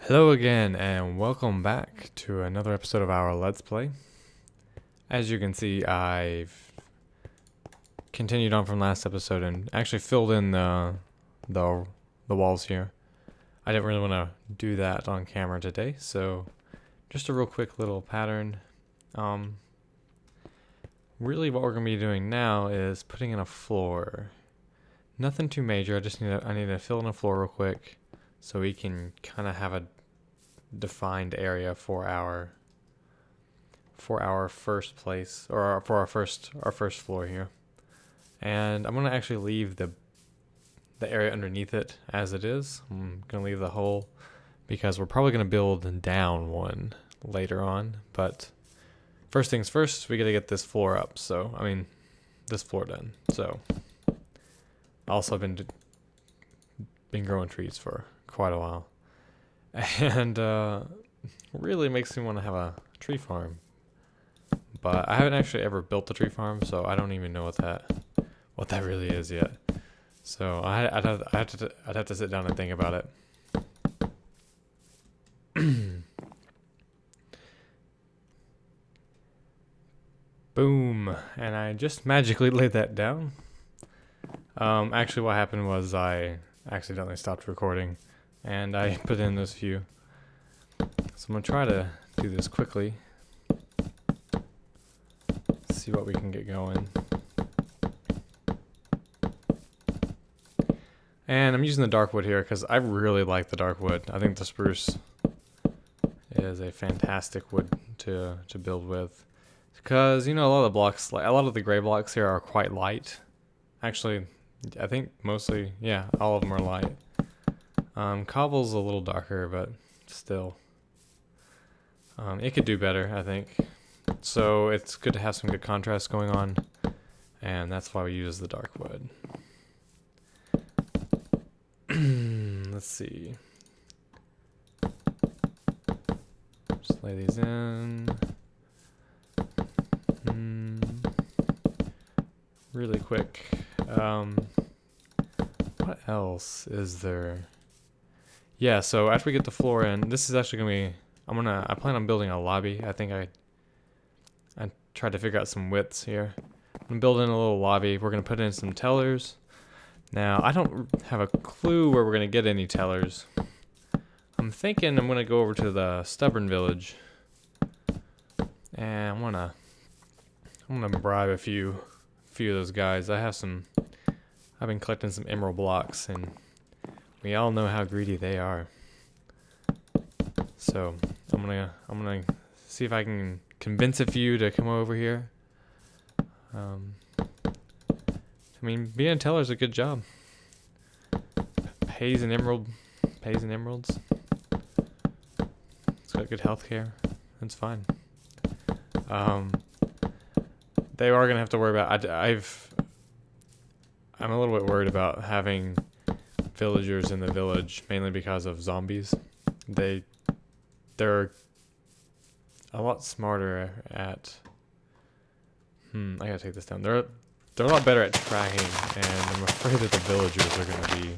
Hello again, and welcome back to another episode of our Let's Play. As you can see, I've continued on from last episode and actually filled in the walls here. I didn't really want to do that on camera today, so just a real quick little pattern. Really what we're going to be doing now is putting in a floor. Nothing too major, I need to fill in a floor real quick so we can kind of have a defined area for our first place, or for our first floor here. And I'm gonna actually leave the area underneath it as it is. I'm gonna leave the hole because we're probably gonna build down one later on. But first things first, we gotta get this floor up. So I mean, this floor done. So also been growing trees for quite a while. And really makes me want to have a tree farm. But I haven't actually ever built a tree farm, so I don't even know what that really is yet. So I'd have to sit down and think about it. Boom, and I just magically laid that down. Actually what happened was I accidentally stopped recording and I put in this view. So I'm gonna try to do this quickly. See what we can get going. And I'm using the dark wood here because I really like the dark wood. I think the spruce is a fantastic wood to build with. Because, you know, a lot of the blocks, like a lot of the gray blocks here are quite light. Actually, I think mostly, yeah, all of them are light. Cobble's a little darker, but still. It could do better, I think. So it's good to have some good contrast going on. And that's why we use the dark wood. Let's see. Just lay these in. Really quick. What else is there? Yeah, so after we get the floor in, this is actually gonna be, I plan on building a lobby. I think I tried to figure out some widths here. I'm building a little lobby. We're gonna put in some tellers. Now, I don't have a clue where we're gonna get any tellers. I'm thinking I'm gonna go over to the stubborn village. And I'm gonna bribe a few of those guys. I've been collecting some emerald blocks, and we all know how greedy they are. So I'm gonna see if I can convince a few to come over here. I mean, being a teller is a good job. Pays in emeralds. It's got good health care. That's fine. They are gonna have to worry about. I'm a little bit worried about having villagers in the village, mainly because of zombies. They're a lot smarter at. I gotta take this down. They're a lot better at tracking, and I'm afraid that the villagers are gonna be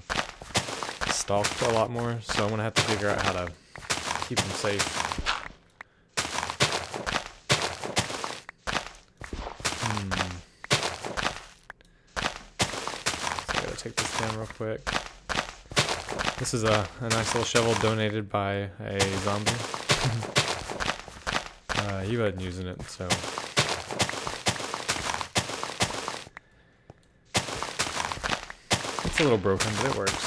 stalked a lot more. So I'm gonna have to figure out how to keep them safe. Take this down real quick. This is a nice little shovel donated by a zombie. He wasn't using it, so. It's a little broken, but it works.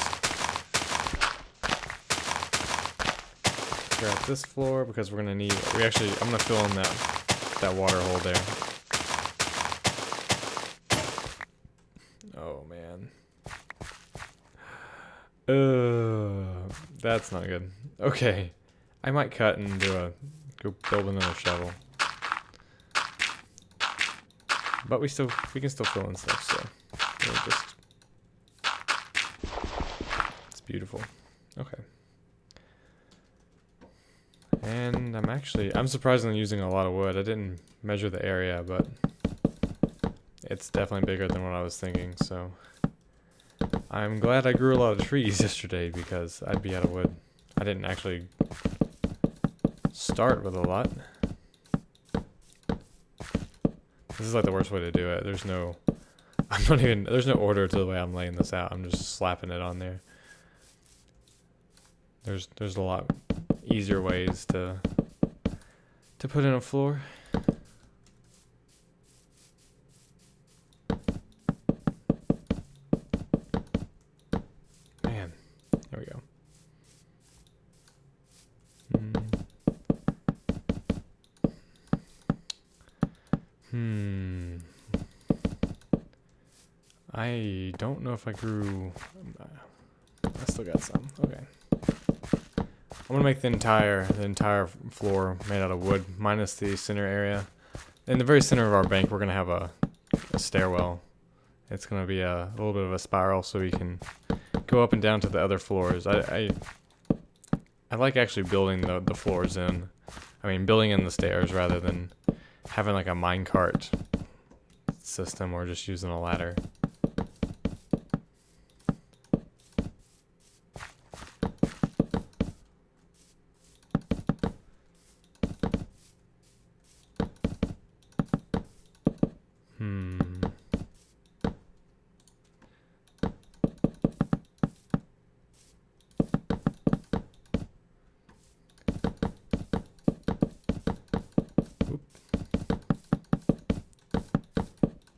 Grab this floor because we're gonna need. I'm gonna fill in that water hole there. Oh man. That's not good. Okay, I might cut and go build another shovel. But we can still fill in stuff. So it's beautiful. Okay. And I'm surprisingly using a lot of wood. I didn't measure the area, but it's definitely bigger than what I was thinking. So. I'm glad I grew a lot of trees yesterday because I'd be out of wood I didn't actually start with a lot. This is like the worst way to do it. There's no order to the way I'm laying this out. I'm just slapping it on there. There's a lot easier ways to put in a floor. Man, there we go. I don't know if I grew. I still got some. Okay. I'm gonna make the entire floor made out of wood, minus the center area. In the very center of our bank, we're gonna have a stairwell. It's gonna be a little bit of a spiral, so we can go up and down to the other floors. I like actually building the floors in. I mean, building in the stairs rather than having like a minecart system or just using a ladder.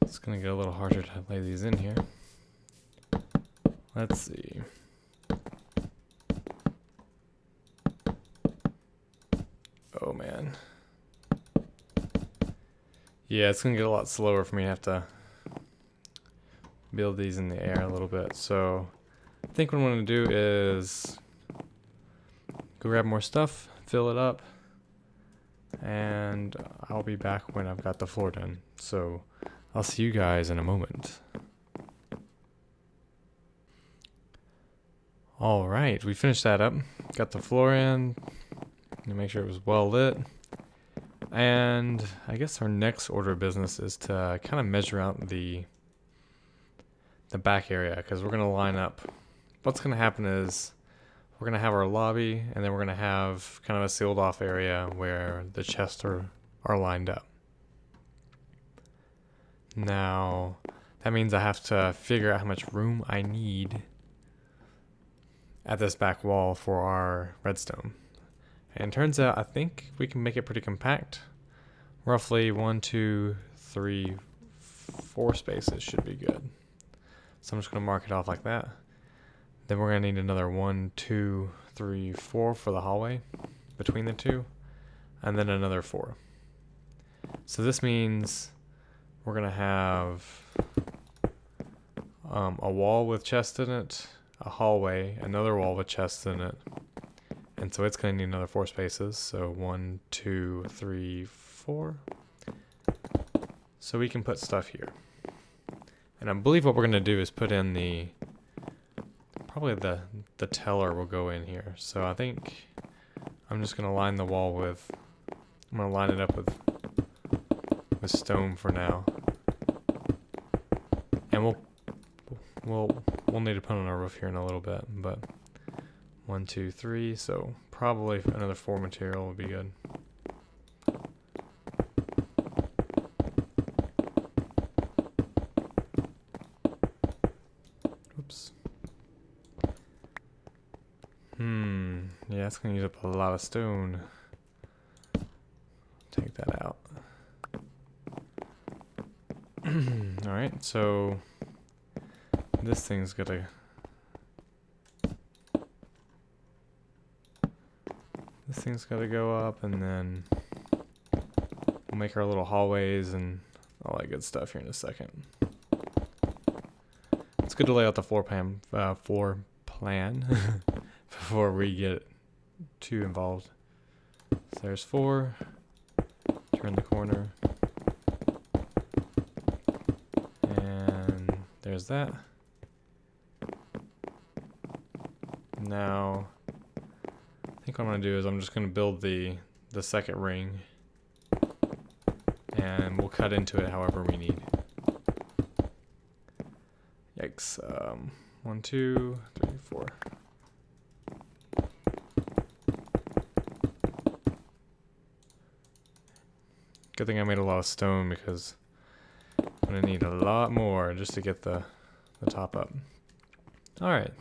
It's gonna get a little harder to lay these in here. Let's see. Oh man. Yeah, it's gonna get a lot slower for me to have to build these in the air a little bit. So I think what I'm gonna do is go grab more stuff, fill it up, and I'll be back when I've got the floor done. So I'll see you guys in a moment. All right, we finished that up. Got the floor in. Make sure it was well lit. And I guess our next order of business is to kind of measure out the back area, because we're going to line up. What's going to happen is we're going to have our lobby, and then we're going to have kind of a sealed off area where the chests are lined up. Now, that means I have to figure out how much room I need at this back wall for our redstone. And turns out I think we can make it pretty compact. Roughly 1, 2, 3, 4 spaces should be good. So I'm just going to mark it off like that. Then we're going to need another 1, 2, 3, 4 for the hallway between the two. And then another 4. So this means we're going to have a wall with chests in it, a hallway, another wall with chests in it. And so it's going to need another 4 spaces. So 1, 2, 3, 4. So we can put stuff here. And I believe what we're going to do is put in probably the teller will go in here. So I think I'm just going to line the wall I'm going to line it up with stone for now. And we'll need to put on our roof here in a little bit, but 1, 2, 3, so probably another 4 material would be good. Oops. Yeah, it's gonna use up a lot of stone. Take that out. Alright, so this thing's gotta go up, and then we'll make our little hallways and all that good stuff here in a second. It's good to lay out the floor plan before we get too involved. So there's 4. Turn the corner. And there's that. Now, I think what I'm going to do is I'm just going to build the second ring, and we'll cut into it however we need. Yikes. 1, 2, 3, 4. Good thing I made a lot of stone because I'm gonna need a lot more just to get the top up. Alright.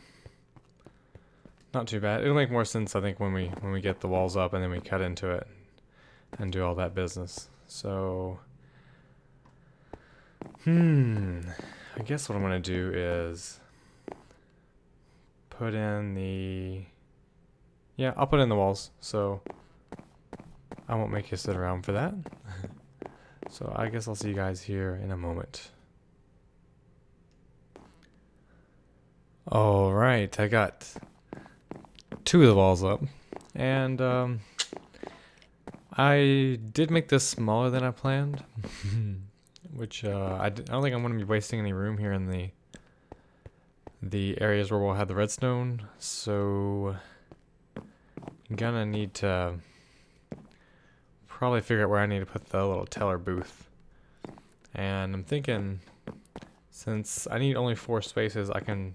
Not too bad. It'll make more sense, I think, when we get the walls up and then we cut into it and do all that business. So I guess what I'm gonna do is put in the I'll put in the walls, so I won't make you sit around for that. So I guess I'll see you guys here in a moment. Alright, I got 2 of the walls up, and I did make this smaller than I planned, which I don't think I'm going to be wasting any room here in the areas where we'll have the redstone, so I'm gonna need to probably figure out where I need to put the little teller booth. And I'm thinking, since I need only 4 spaces, I can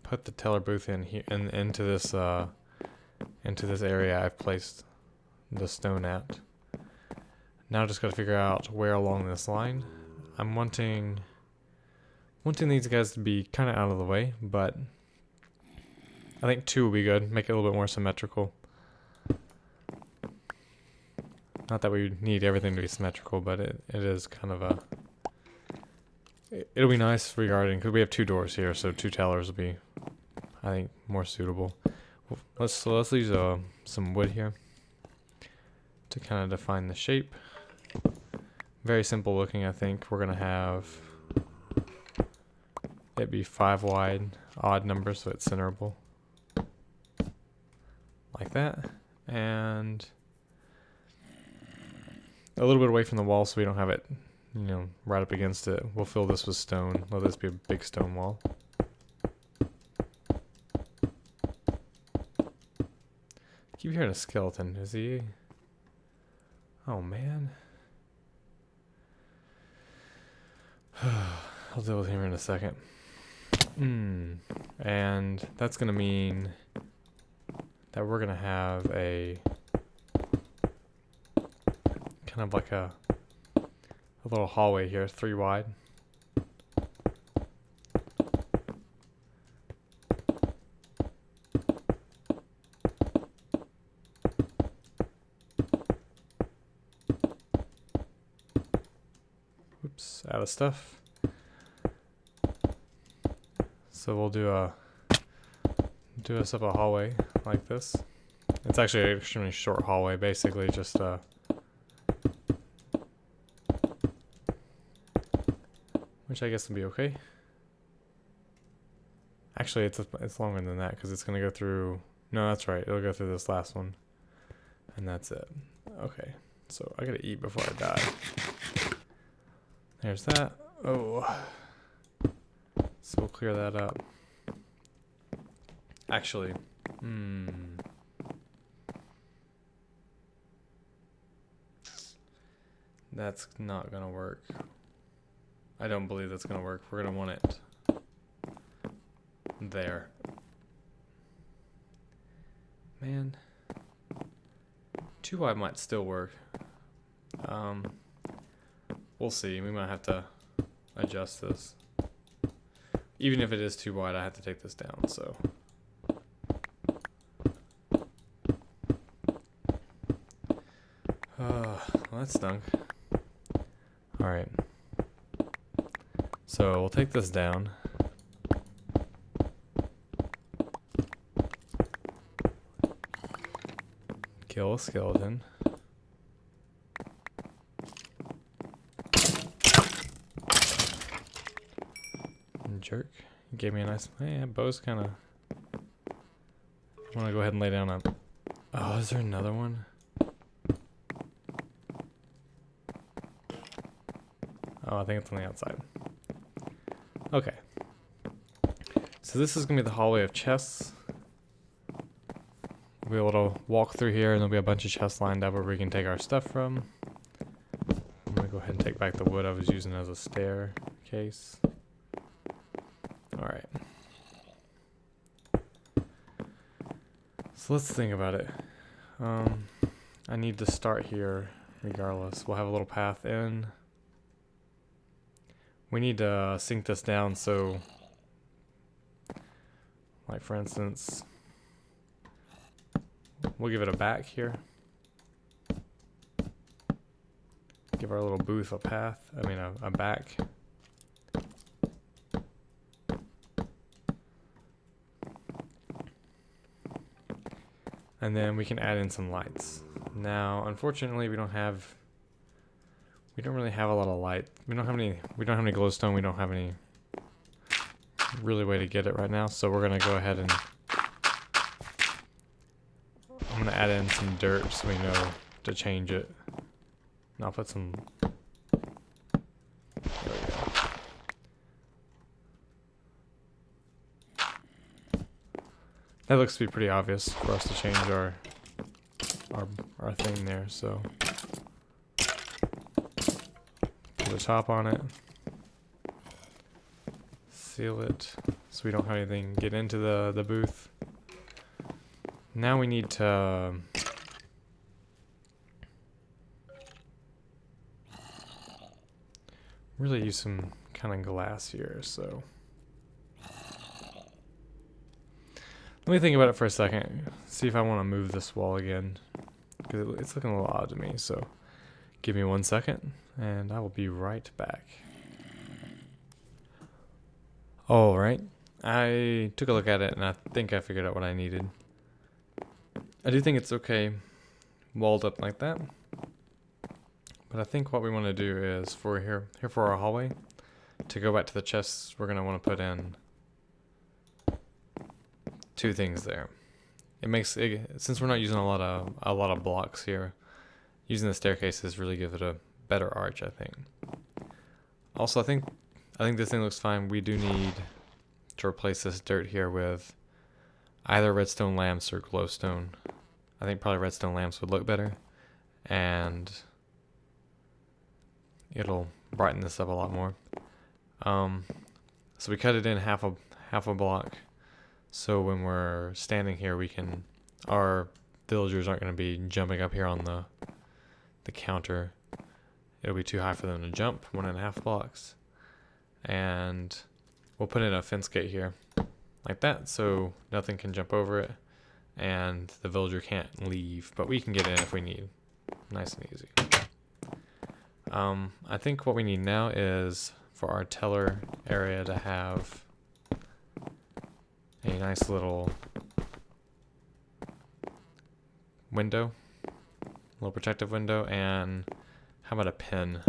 put the teller booth in here into this area I've placed the stone at. Now I just gotta figure out where along this line. I'm wanting these guys to be kind of out of the way, but I think 2 will be good. Make it a little bit more symmetrical. Not that we need everything to be symmetrical, but it is kind of it'll be nice regarding, because we have 2 doors here, so 2 tellers will be, I think, more suitable. Let's use some wood here to kind of define the shape. Very simple looking, I think. We're gonna have it be 5 wide, odd numbers, so it's centerable, like that, and a little bit away from the wall so we don't have it, right up against it. We'll fill this with stone. Let this be a big stone wall. Keep hearing a skeleton. Is he? Oh man. I'll deal with him in a second. And that's gonna mean that we're gonna have a kind of like a little hallway here, 3 wide. Oops, out of stuff. So we'll do us up a hallway like this. It's actually an extremely short hallway, basically just which I guess will be okay. Actually, it's longer than that because it's gonna go through. No, that's right. It'll go through this last one, and that's it. Okay, so I gotta eat before I die. There's that. Oh, so we'll clear that up. Actually, that's not gonna work. I don't believe that's gonna work. We're gonna want it there. Man, 2 wide might still work. We'll see. We might have to adjust this. Even if it is 2 wide, I have to take this down, so. Well, that stunk. Alright. So we'll take this down. Kill a skeleton. Jerk. You gave me a nice. Hey, bow's kind of. I want to go ahead and lay down a. Oh, is there another one? Oh, I think it's on the outside. Okay. So this is going to be the hallway of chests. We'll be able to walk through here and there'll be a bunch of chests lined up where we can take our stuff from. I'm going to go ahead and take back the wood I was using as a staircase. Alright. So let's think about it. I need to start here regardless. We'll have a little path in. We need to sink this down, so like for instance, we'll give it a back here. Give our little booth a path, a back. And then we can add in some lights. Now, unfortunately, we don't really have a lot of light. We don't have any glowstone. We don't have any really way to get it right now. So we're gonna go ahead and I'm gonna add in some dirt so we know to change it. And I'll put some. There we go. That looks to be pretty obvious for us to change our thing there. So put the top on it. Seal it so we don't have anything get into the booth. Now we need to really use some kind of glass here, so let me think about it for a second, see if I want to move this wall again, because it's looking a little odd to me. So give me 1 second and I will be right back. Alright, I took a look at it and I think I figured out what I needed. I do think it's okay walled up like that, but I think what we want to do is for here for our hallway, to go back to the chests, we're going to want to put in 2 things there. It makes it, since we're not using a lot of blocks here, using the staircases really give it a better arch, I think. Also, I think this thing looks fine. We do need to replace this dirt here with either redstone lamps or glowstone. I think probably redstone lamps would look better, and it'll brighten this up a lot more. So we cut it in half a block, so when we're standing here, our villagers aren't going to be jumping up here on the counter. It'll be too high for them to jump, 1.5 blocks. And we'll put in a fence gate here, like that, so nothing can jump over it, and the villager can't leave, but we can get in if we need. Nice and easy. I think what we need now is for our teller area to have a nice little window, little protective window, and how about a pen?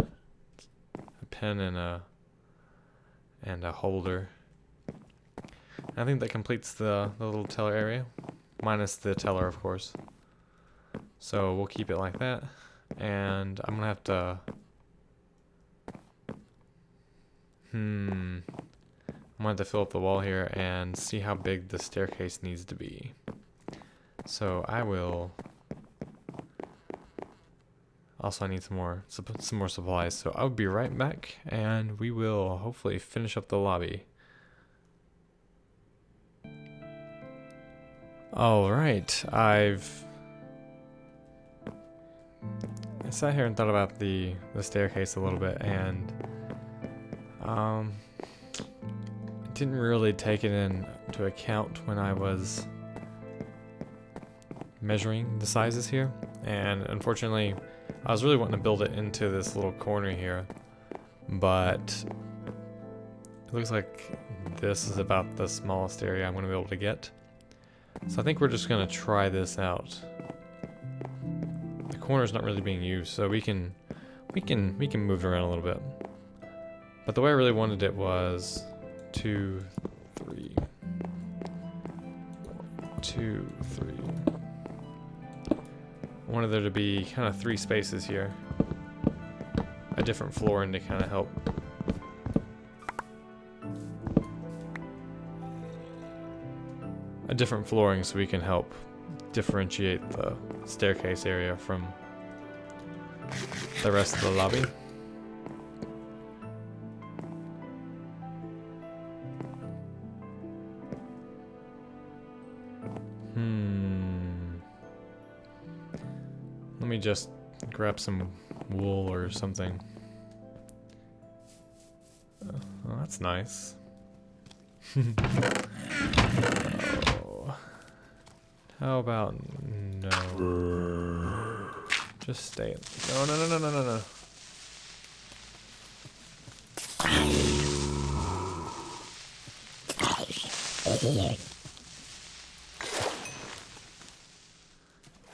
A pen and a holder. I think that completes the little teller area, minus the teller, of course. So we'll keep it like that, and I'm gonna have to I'm gonna have to fill up the wall here and see how big the staircase needs to be. So I will. Also, I need some more supplies. So I'll be right back, and we will hopefully finish up the lobby. All right, I sat here and thought about the staircase a little bit, and didn't really take it into account when I was measuring the sizes here, and unfortunately I was really wanting to build it into this little corner here, but it looks like this is about the smallest area I'm going to be able to get. So I think we're just going to try this out. The corner's not really being used, so we can move it around a little bit. But the way I really wanted it was 2, 3, 2, 3. I wanted there to be kind of 3 spaces here, a different flooring to kind of help. A different flooring so we can help differentiate the staircase area from the rest of the lobby. Let me just grab some wool or something. Oh, that's nice. Oh. How about no? Just stay. No, no, no, no, no, no, no.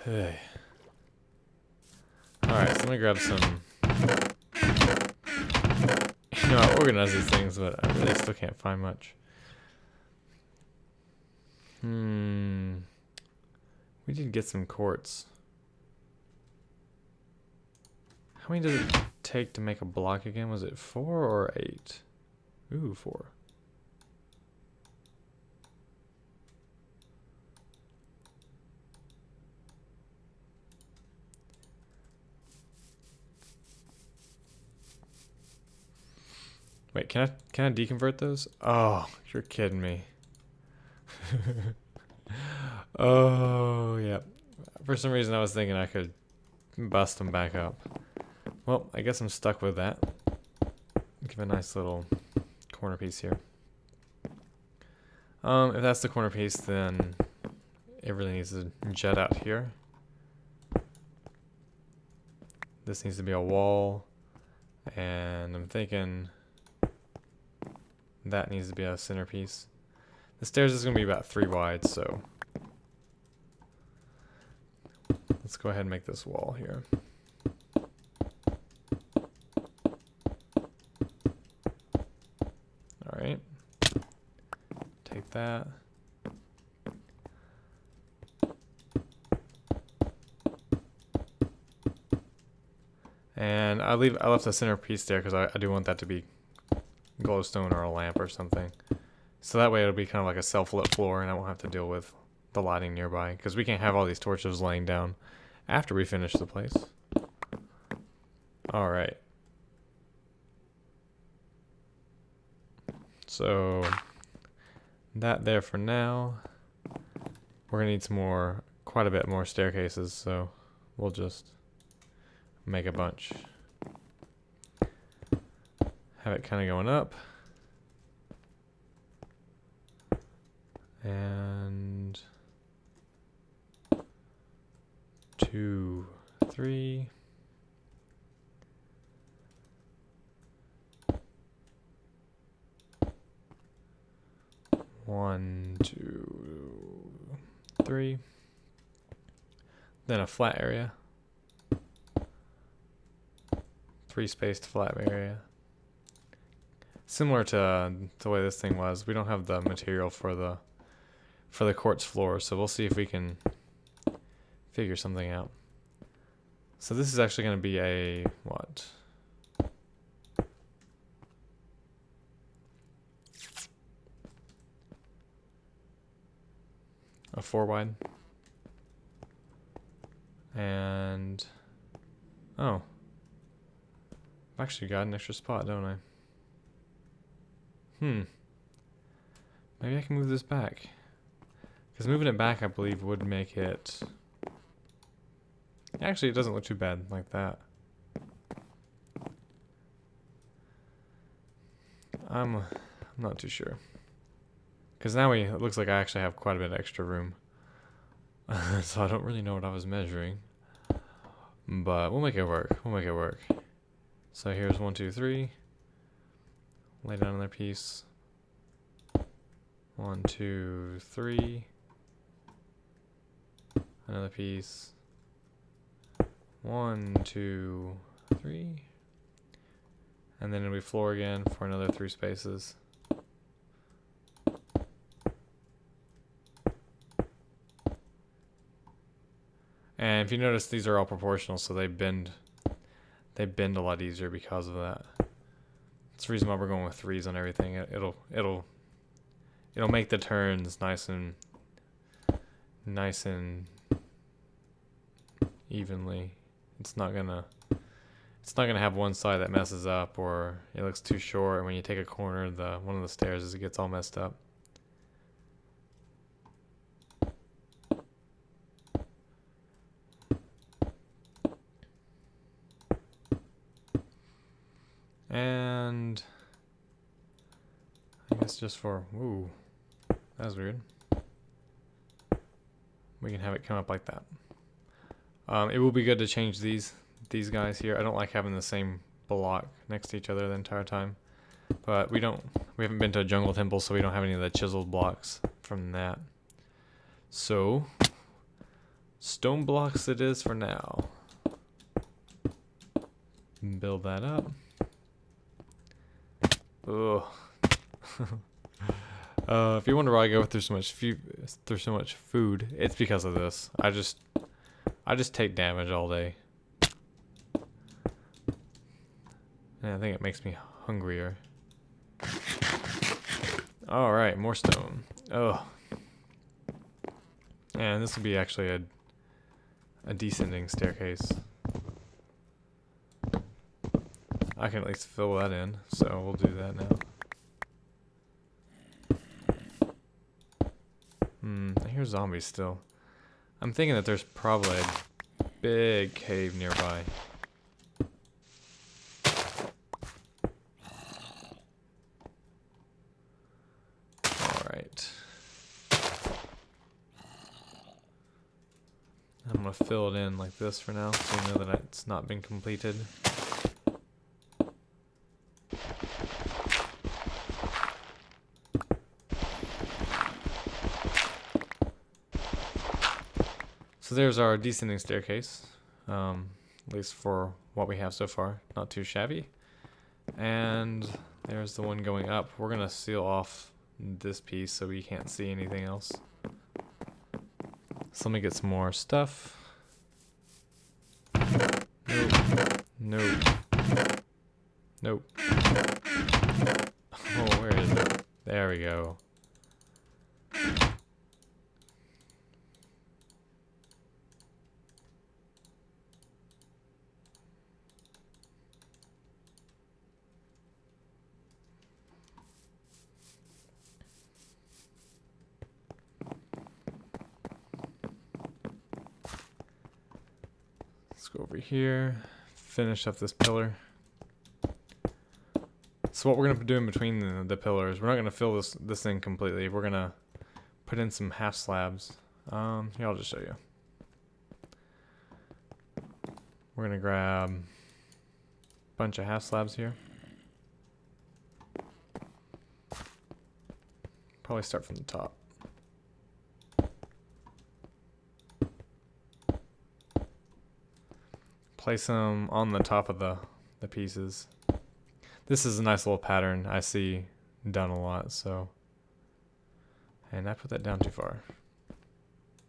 Hey. Alright, so let me grab some. You know, I organize these things, but I really still can't find much. We did get some quartz. How many does it take to make a block again? Was it 4 or 8? Ooh, 4. Wait, can I deconvert those? Oh, you're kidding me. Oh, yeah. For some reason I was thinking I could bust them back up. Well, I guess I'm stuck with that. Give a nice little corner piece here. If that's the corner piece, then it really needs to jet out here. This needs to be a wall, and I'm thinking that needs to be a centerpiece. The stairs is going to be about 3 wide, so let's go ahead and make this wall here. Alright. Take that. And I left the centerpiece there because I do want that to be glowstone or a lamp or something. So that way it'll be kind of like a self-lit floor and I won't have to deal with the lighting nearby. Because we can't have all these torches laying down after we finish the place. Alright. So that there for now. We're going to need some more, quite a bit more staircases. So we'll just make a bunch. Have it kind of going up. And 2, 3. One, 2, 3. Then a flat area. 3 spaced flat area. Similar to the way this thing was. We don't have the material for the quartz floor, so we'll see if we can figure something out. So this is actually going to be a what? A 4 wide. And oh, I've actually got an extra spot, don't I? Maybe I can move this back. Because moving it back, I believe, would make it... Actually, it doesn't look too bad like that. I'm not too sure. Because now it looks like I actually have quite a bit of extra room. So I don't really know what I was measuring. But we'll make it work. We'll make it work. So here's 1, 2, 3. Lay down another piece. 1, 2, 3. Another piece. 1, 2, 3. And then it'll be floor again for another 3 spaces. And if you notice, these are all proportional, so they bend a lot easier because of that. That's the reason why we're going with 3s on everything. It'll make the turns nice and evenly. It's not gonna have one side that messes up or it looks too short, and when you take a corner, one of the stairs, it gets all messed up. this just for... Ooh, that was weird. We can have it come up like that. It will be good to change these guys here. I don't like having the same block next to each other the entire time. But we haven't been to a jungle temple, so we don't have any of the chiseled blocks from that. So, stone blocks it is for now. Build that up. Ugh. If you wonder why I go through so much food, it's because of this. I just take damage all day. And I think it makes me hungrier. Alright, more stone. Oh. And this will be actually a descending staircase. I can at least fill that in, so we'll do that now. I hear zombies still. I'm thinking that there's probably a big cave nearby. Alright. I'm gonna fill it in like this for now, so you know that it's not been completed. So there's our descending staircase, at least for what we have so far. Not too shabby. And there's the one going up. We're going to seal off this piece so we can't see anything else. So let me get some more stuff. Nope. Nope. Nope. Oh, where is it? There we go. Let's go over here, finish up this pillar. So what we're going to do in between the pillars, we're not going to fill this thing completely. We're going to put in some half slabs. Here, I'll just show you. We're going to grab a bunch of half slabs here. Probably start from the top. Place them on the top of the pieces. This is a nice little pattern I see done a lot, so. And I put that down too far.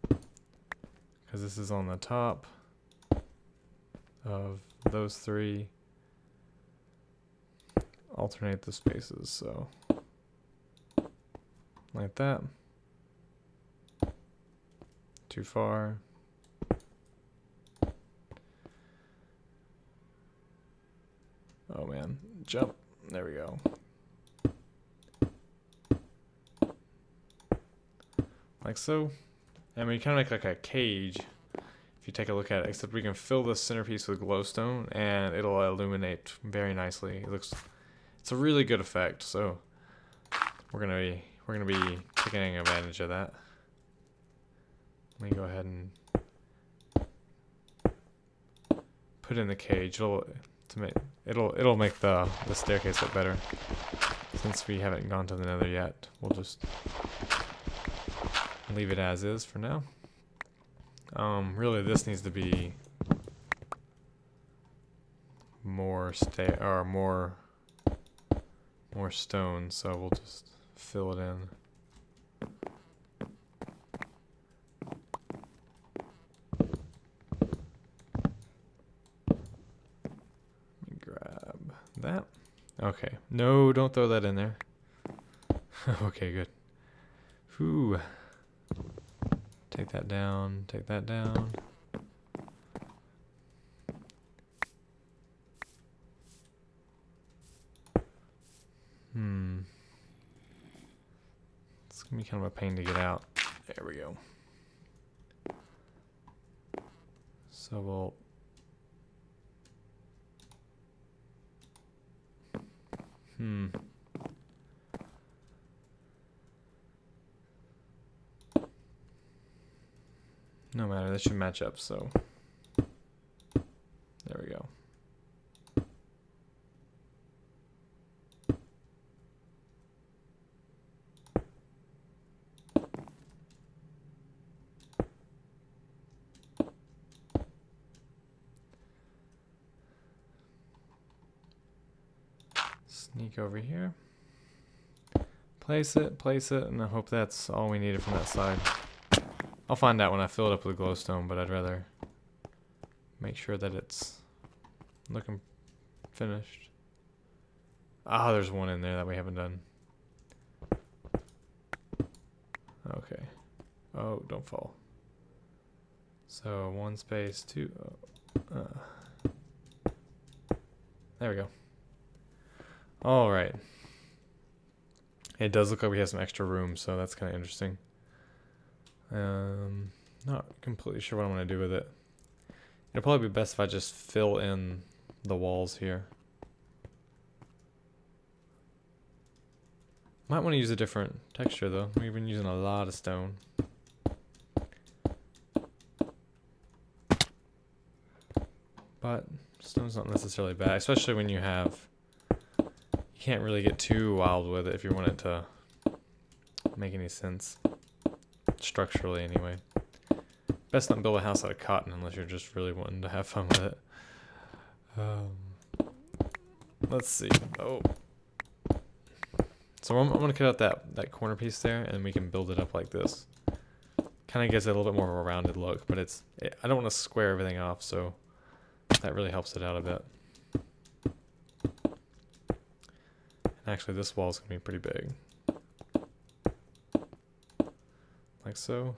Because this is on the top of those three. Alternate the spaces, so. Like that. Too far. Oh man, jump. There we go. Like so. And we kind of make like a cage if you take a look at it, except we can fill this centerpiece with glowstone and it'll illuminate very nicely. It's a really good effect, so we're gonna be taking advantage of that. Let me go ahead and put in the cage. It'll make the staircase look better. Since we haven't gone to the nether yet, we'll just leave it as is for now. Really this needs to be more stone, so we'll just fill it in. That. Okay. No, don't throw that in there. Okay, good. Whew. Take that down. Take that down. It's gonna be kind of a pain to get out. There we go. So we'll No matter, that should match up, so there we go. Sneak over here. Place it, and I hope that's all we needed from that side. I'll find out when I fill it up with glowstone, but I'd rather make sure that it's looking finished. Ah, there's one in there that we haven't done. Okay. Oh, don't fall. So 1 space, 2. There we go. All right. It does look like we have some extra room, so that's kind of interesting. Not completely sure what I'm going to do with it. It'll probably be best if I just fill in the walls here. Might want to use a different texture though. We've been using a lot of stone. But stone's not necessarily bad, especially when you have... You can't really get too wild with it if you want it to make any sense. Structurally, anyway. Best not build a house out of cotton unless you're just really wanting to have fun with it. Let's see. Oh. So I'm going to cut out that corner piece there, and we can build it up like this. Kind of gives it a little bit more of a rounded look, but I don't want to square everything off, so that really helps it out a bit. Actually, this wall is going to be pretty big. Like so.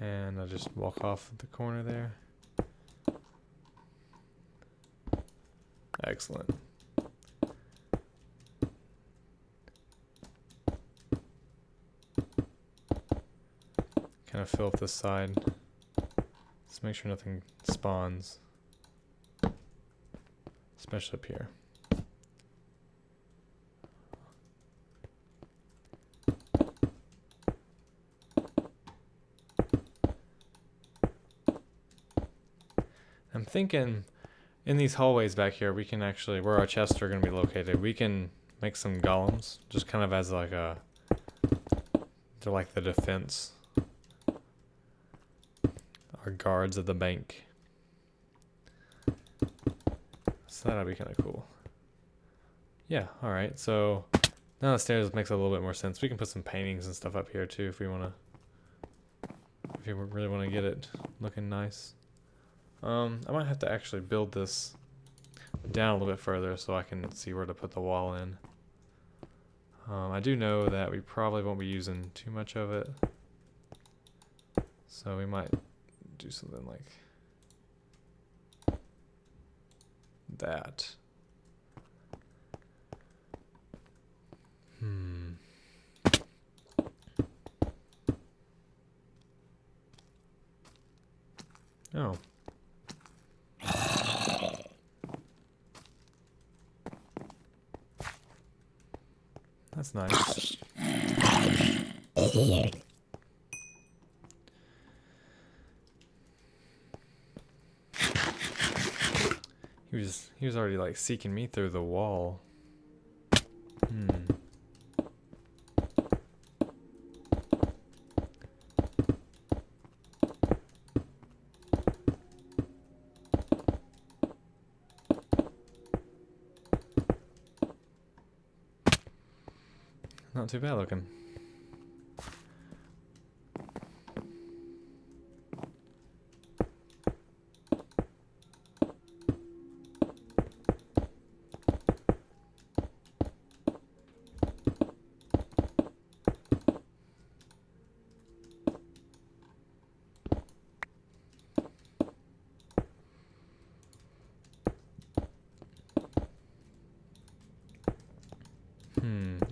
And I'll just walk off the corner there. Excellent. Kind of fill up this side. Let's make sure nothing spawns, especially up here. I'm thinking in these hallways back here, we can actually, where our chests are going to be located, we can make some golems, just kind of as like they're like the defense. Our guards of the bank. So that'll be kind of cool. Yeah, alright, so now the stairs makes a little bit more sense. We can put some paintings and stuff up here too if we want to, if you really want to get it looking nice. I might have to actually build this down a little bit further so I can see where to put the wall in. I do know that we probably won't be using too much of it, so we might do something like that. Oh. That's nice. He was already like seeking me through the wall. Not too bad looking.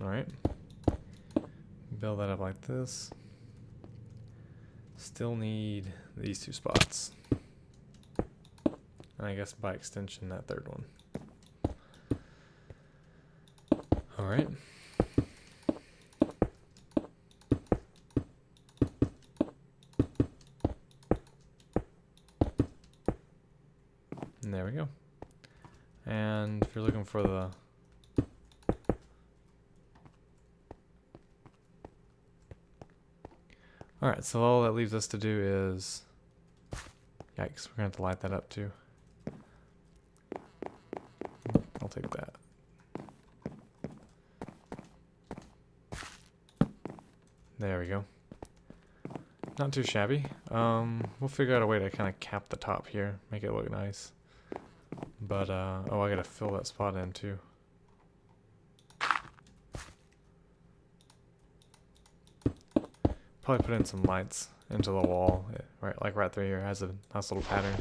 Alright. Build that up like this. Still need these 2 spots. And I guess by extension that 3rd one. Alright. looking for the... Alright, so all that leaves us to do is... Yikes, we're going to have to light that up too. I'll take that. There we go. Not too shabby. We'll figure out a way to kind of cap the top here, make it look nice. But, oh, I gotta fill that spot in too. Probably put in some lights into the wall, right, like right through here. It has a nice little pattern.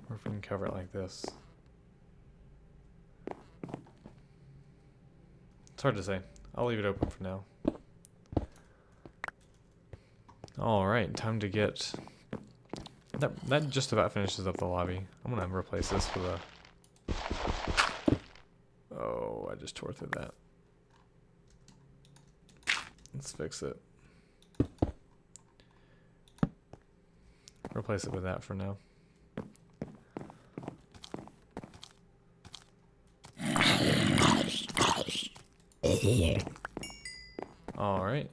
Or if we can cover it like this. It's hard to say. I'll leave it open for now. Alright, time to get... That just about finishes up the lobby. I'm gonna replace this with a... Oh, I just tore through that. Let's fix it. Replace it with that for now. Alright.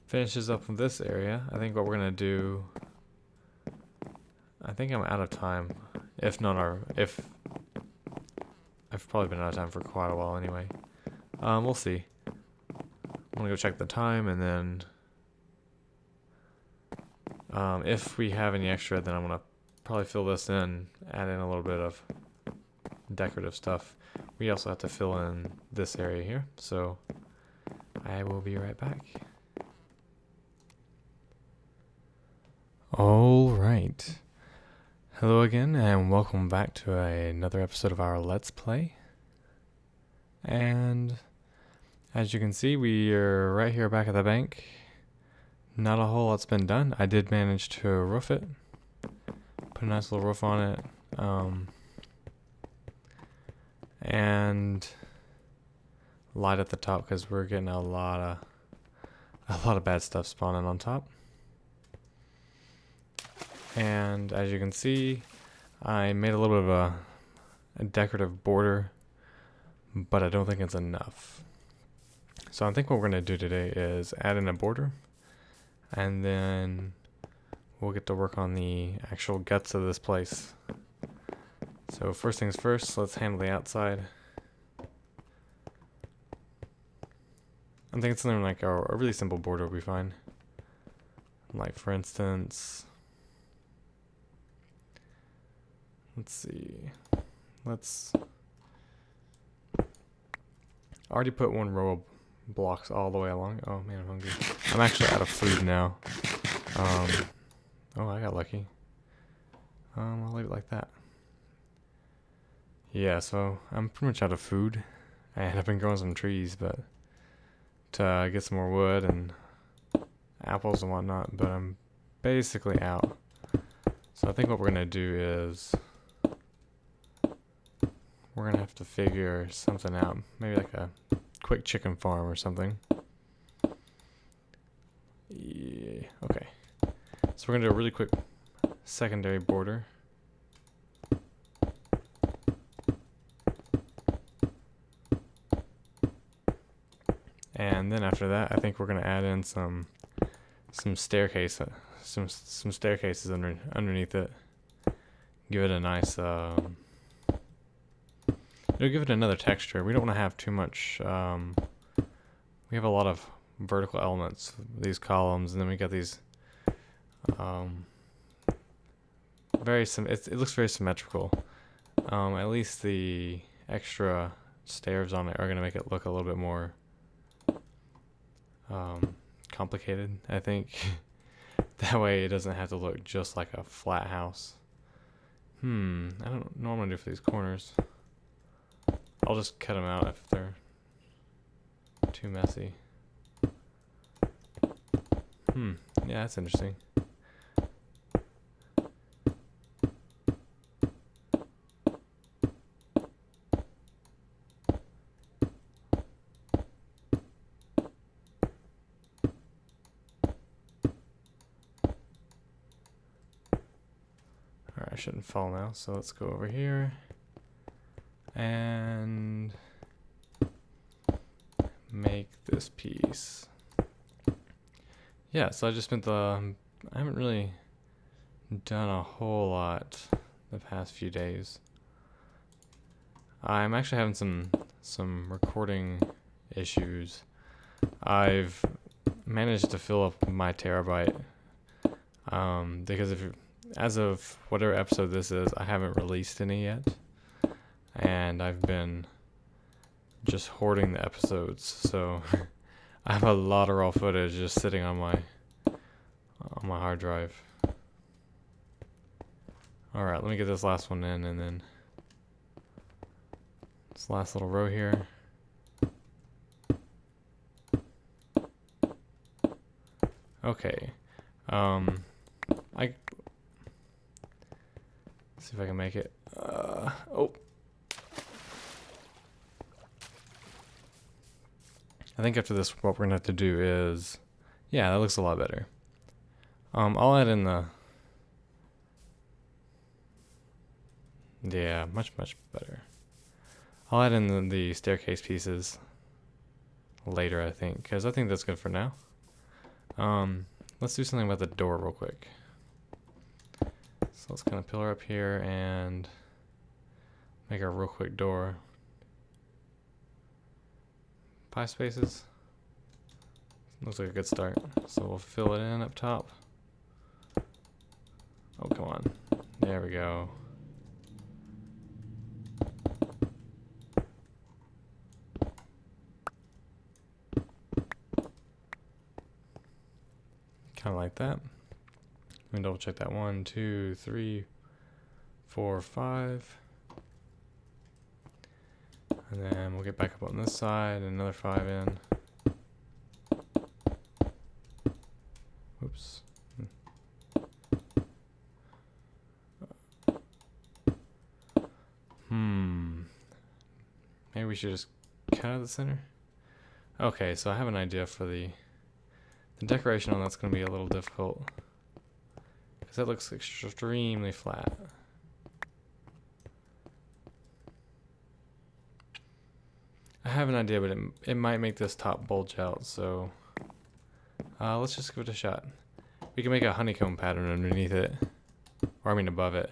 Finishes up with this area. I think what we're gonna do... I think I'm out of time. If not if... I've probably been out of time for quite a while anyway. We'll see. I'm gonna go check the time and then... if we have any extra, then I'm gonna probably fill this in, add in a little bit of decorative stuff. We also have to fill in this area here, so I will be right back. Alright. Hello again, and welcome back to another episode of our Let's Play. And as you can see, we are right here back at the bank. Not a whole lot's been done. I did manage to roof it. Put a nice little roof on it. And light at the top because we're getting a lot of bad stuff spawning on top. And as you can see, I made a little bit of a decorative border, but I don't think it's enough. So I think what we're going to do today is add in a border, and then we'll get to work on the actual guts of this place. So first things first, let's handle the outside. I'm thinking something like a really simple border will be fine. Like for instance, let's see, I already put one row of blocks all the way along. Oh man, I'm hungry. I'm actually out of food now. Oh, I got lucky. I'll leave it like that. Yeah, so I'm pretty much out of food, and I've been growing some trees, but to get some more wood and apples and whatnot, but I'm basically out. So I think what we're gonna do is we're gonna have to figure something out, maybe like a quick chicken farm or something. Yeah, okay. So we're gonna do a really quick secondary border. And then after that, I think we're gonna add in some staircase, some staircases underneath it. Give it a nice, it'll give it another texture. We don't want to have too much. We have a lot of vertical elements, these columns, and then we got these. It looks very symmetrical. At least the extra stairs on it are gonna make it look a little bit more complicated, I think. That way it doesn't have to look just like a flat house. I don't know what I'm gonna do for these corners. I'll just cut them out if they're too messy. Yeah, that's interesting. I shouldn't fall now, so let's go over here and make this piece. Yeah, so I just spent I haven't really done a whole lot the past few days. I'm actually having some recording issues. I've managed to fill up my terabyte because as of whatever episode this is, I haven't released any yet, and I've been just hoarding the episodes, so I have a lot of raw footage just sitting on my hard drive. Alright, let me get this last one in, and then this last little row here. Okay. See if I can make it. Oh. I think after this, what we're gonna have to do is, yeah, that looks a lot better. I'll add in yeah, much better. I'll add in the staircase pieces later, I think, because I think that's good for now. Let's do something about the door real quick. So let's kind of pillar up here and make a real quick door. Pie spaces. Looks like a good start. So we'll fill it in up top. Oh, come on. There we go. Kind of like that. Let me double check that. 1, 2, 3, 4, 5. And then we'll get back up on this side, another 5 in. Oops. Maybe we should just cut out the center. Okay, so I have an idea for the decoration on that's going to be a little difficult, because that looks extremely flat. I have an idea, but it might make this top bulge out, so let's just give it a shot. We can make a honeycomb pattern underneath it, or I mean above it.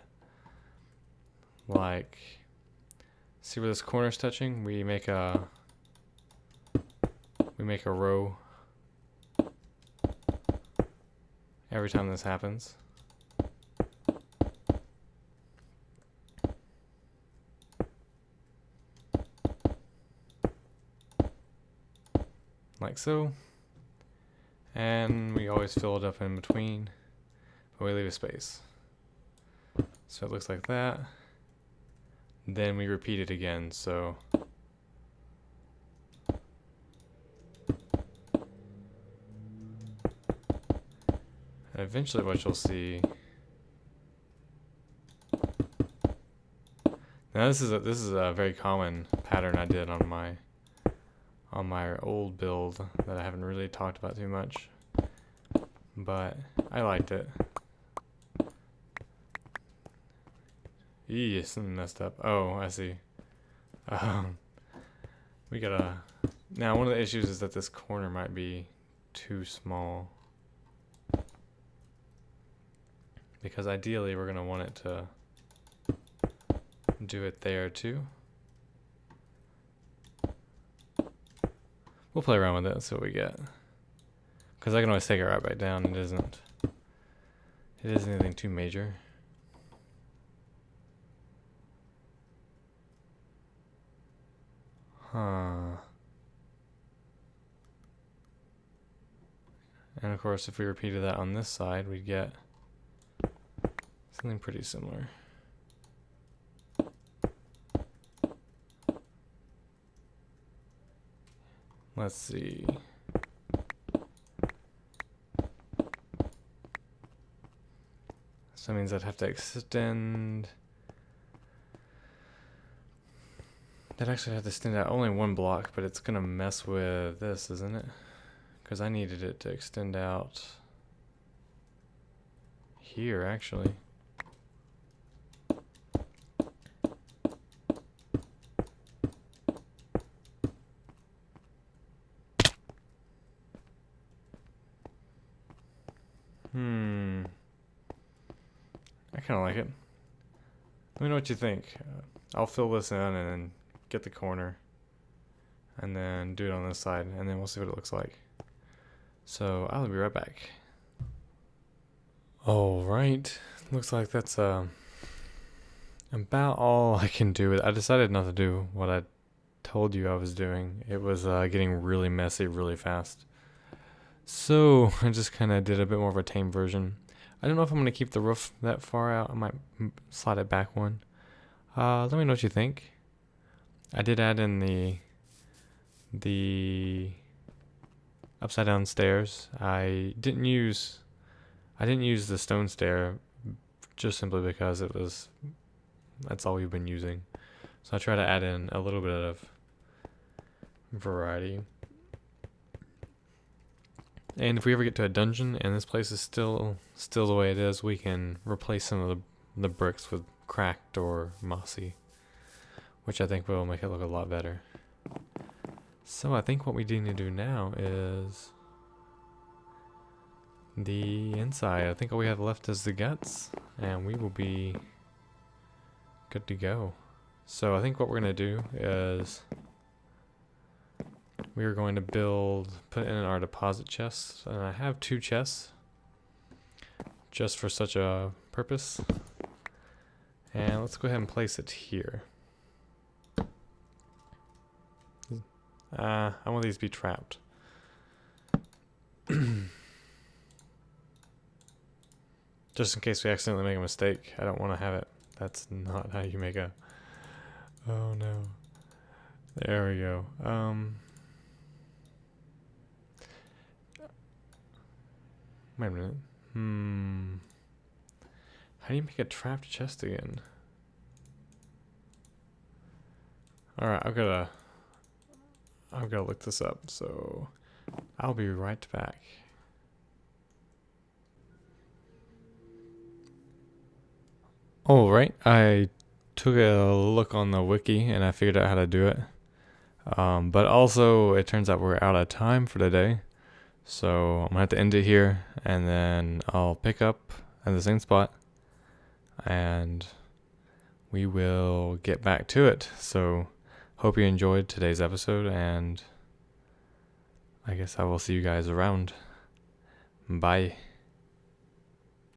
Like, see where this corner's touching? We make a row every time this happens. Like so. And we always fill it up in between, but we leave a space. So it looks like that. Then we repeat it again, so and eventually what you'll see. Now this is a very common pattern I did on my old build that I haven't really talked about too much, but I liked it. Eee, something messed up. Oh, I see. We gotta. Now, one of the issues is that this corner might be too small, because ideally we're gonna want it to do it there too. We'll play around with it and see what we get, because I can always take it right back down. It isn't anything too major. Huh. And of course, if we repeated that on this side, we'd get something pretty similar. Let's see. So that means I'd have to extend. That actually have to extend out only one block, but it's gonna mess with this, isn't it? Because I needed it to extend out here, actually. kind of like it. Let me know what you think. I'll fill this in and then get the corner. And then do it on this side. And then we'll see what it looks like. So I'll be right back. Alright. Looks like that's about all I can do. I decided not to do what I told you I was doing. It was getting really messy really fast. So I just kind of did a bit more of a tame version. I don't know if I'm going to keep the roof that far out. I might slide it back one. Let me know what you think. I did add in the upside down stairs. I didn't use the stone stair just simply because that's all we've been using. So I try to add in a little bit of variety. And if we ever get to a dungeon and this place is still the way it is, we can replace some of the bricks with cracked or mossy, which I think will make it look a lot better. So I think what we need to do now is the inside. I think all we have left is the guts, and we will be good to go. So I think what we're going to do is we are going to put in our deposit chests, and I have 2 chests just for such a purpose. And let's go ahead and place it here. I want these to be trapped. Just in case we accidentally make a mistake. I don't want to have it. That's not how you make a... Oh no. There we go. Wait a minute. How do you make a trapped chest again? Alright, I've got to look this up, so I'll be right back. Alright, I took a look on the wiki and I figured out how to do it. But also, it turns out we're out of time for today. So I'm going to have to end it here, and then I'll pick up at the same spot, and we will get back to it. So hope you enjoyed today's episode, and I guess I will see you guys around. Bye.